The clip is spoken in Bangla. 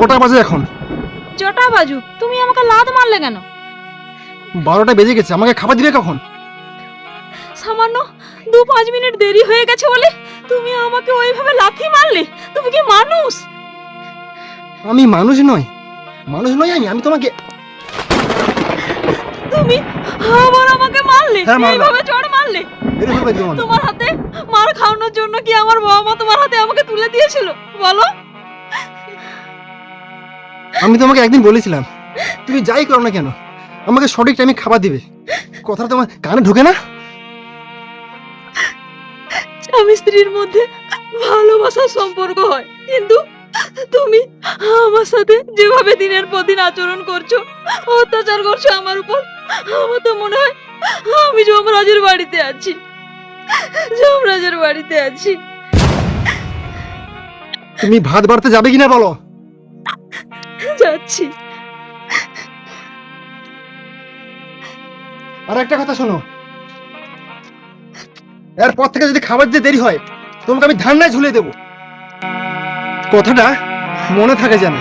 কটা বাজে এখন? জটা বাজু, তুমি আমাকে লাত মারলে কেন? 12টা বেজে গেছে, আমাকে খাবার দিবে কখন? সামান্য 2-5 মিনিট দেরি হয়ে গেছে বলে তুমি আমাকে ওইভাবে লাথি মারলে? তুমি কি মানুষ? আমি মানুষ নই, মানুষ নই আমি। আমি তোমাকে তুমি আবার আমাকে মারলে, হ্যাঁ, মারলাম। এইভাবে চড় মারলে। মেরে ফেলবে একদম আমাকে। তোমার হাতে মার খাওয়ানোর জন্য কি আমার বাবা মা তোমার হাতে আমাকে তুলে দিয়েছিল বলো? আমি তোমাকে একদিন বলেছিলাম, তুমি যাই করো না কেন আমাকে সঠিক টাইমে খাবার দিবে। কথাটা তোমার কানে ঢোকে না? স্বামী স্ত্রীর মধ্যে ভালোবাসার সম্পর্ক হয়, কিন্তু তুমি আমার সাথে যেভাবে দিনের পর দিন আচরণ করছো, অত্যাচার করছো আমার উপর, আমার তো মনে হয় আমি যমরাজের বাড়িতে আছি, যমরাজের বাড়িতে আছি। তুমি ভাত বাড়তে যাবে কিনা বলো? যাচ্ছি। আর একটা কথা শোনো, এরপর থেকে যদি খাবার দিতে দেরি হয় তোমাকে আমি ধান্নায় ঝুলিয়ে দেবো। কথাটা মনে থাকে যেন।